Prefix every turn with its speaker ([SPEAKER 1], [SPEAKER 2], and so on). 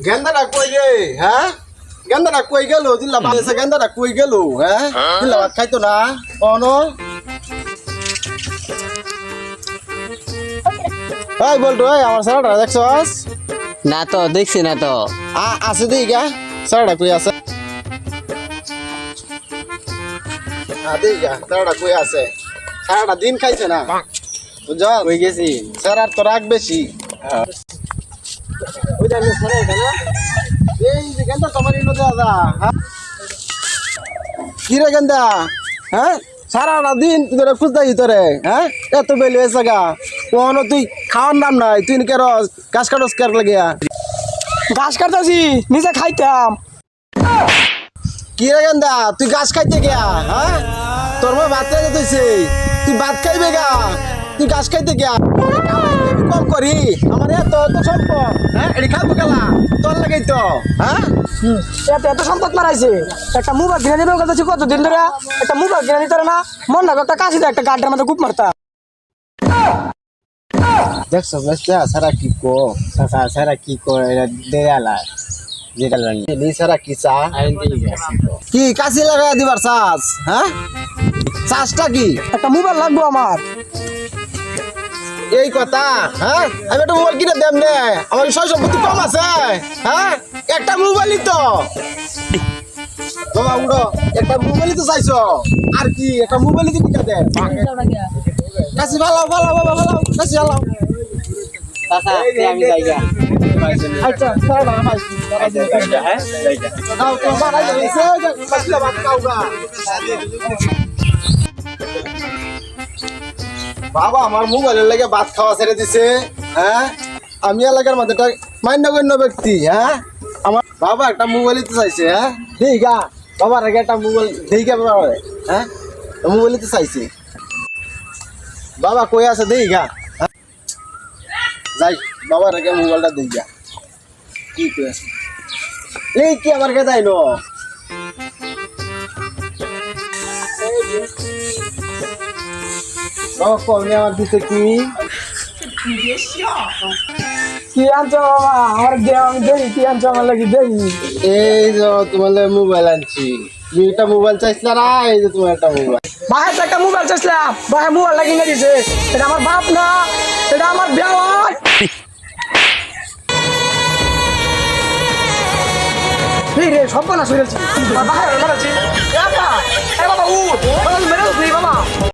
[SPEAKER 1] গেন্দাটা কই রে হ্যাঁ গেন্দাটা কই গেল দিল্লা বালেছে গেন্দাটা কই গেল হ্যাঁ দিল্লা ভাত খাইতো না কোনো এই বলতো এই আমার সারাটা দেখছস
[SPEAKER 2] না তো দেখছি না তো।
[SPEAKER 1] আছে দেই গা সারাটা কই আছে দেই গা সারাটা কই আছে সারাটা দিন খাইছে না বুঝছ
[SPEAKER 2] কই গেছি?
[SPEAKER 1] সারার তো রাগ বেশি ওই জানি সারা না এই যে গেন্দা তোমার ইনো দাদা হ্যাঁ কি রে গেন্দা হ্যাঁ সারাটা দিন তোরে খুঁজতাই তোরে হ্যাঁ এত বেলে এসে গা কোনো তুই খাওয়ার নাম নাই তুই কে রস গাছ কাটস কার লাগিয়া
[SPEAKER 3] ঘাস কাটতাছি নিজে খাইতাম।
[SPEAKER 1] কি রে গেন্দা তুই গাছ খাইতে গিয়া হ্যাঁ তোর মা ভাত খাইতে তুইছে তুই ভাত খাইবে গা তুই গাছ খাইতে গিয়া কম করি আমার এত এত সম্পদ হ্যাঁ এটি খাবো গেলা তোর লাগাই তো হ্যাঁ
[SPEAKER 3] এত এত সম্পদ মারাইছে একটা মোবাইল কিনে দিবে কথা কতদিন ধরে একটা মোবাইল কিনে দিতে না মন না একটা কাশি একটা গাড্ডার মধ্যে গুপ মারতা।
[SPEAKER 2] দেখছো বুঝতে সারা কি কো সারা কি কো এটা দেয়ালা যেটা
[SPEAKER 1] নি সারা কি চা কি কাশি লাগা দিবার চাষ হ্যাঁ চাষটা কি
[SPEAKER 3] একটা মোবাইল লাগবো আমার।
[SPEAKER 1] এই কথা হ্যাঁ আমি একটা মোবাইল কিনে দেব নে আমার সয় সম্পত্তি কম আছে হ্যাঁ একটা মোবাইলই তো বাবা উড়ো একটা মোবাইলই তো চাইছো আর কি একটা মোবাইলই তো কিনে দে কাশি ভালো ভালো বাবা ভালো কাশি ভালো
[SPEAKER 2] চাচা আমি যাইগা
[SPEAKER 1] আচ্ছা স্যার বাবা
[SPEAKER 2] হ্যাঁ যাইগা
[SPEAKER 1] নাও তো বাড়াই দিছে কাশি ভাত খাওগা বাবা আমার মোবাইলের লাগে ভাত খাওয়া ছেড়ে দিছে হ্যাঁ আমি এলাকার মধ্যে একটা মান্যগণ্য ব্যক্তি হ্যাঁ আমার বাবা একটা মোবাইলই তো চাইছে হ্যাঁ ঠিক বাবার আগে একটা মোবাইল ঠিক বাবা হ্যাঁ মোবাইলই তো চাইছে বাবা কই আছে দেই গা যাই বাবার আগে মোবাইলটা দেই গা কি কই আছে এই কি আমার কাছে আইলো বাবা কমনি আমার দিছে কি
[SPEAKER 3] কি আনছো বাবা আমার দেও আমি দেই কি আনছো আমার লাগি দেই।
[SPEAKER 1] এই যে তোমার মোবাইল আনছি তুমি একটা মোবাইল চাইছিলা না এই যে তোমার একটা মোবাইল
[SPEAKER 3] বাহে তো একটা মোবাইল চাইছিলাম বাহে মোবাইল লাগি না দিছে এটা আমার বাপ না এটা আমার দেওয়ার। এই রে সব না শুনেছি বাবা মেরেছি বাবা উঠ মেরে বাবা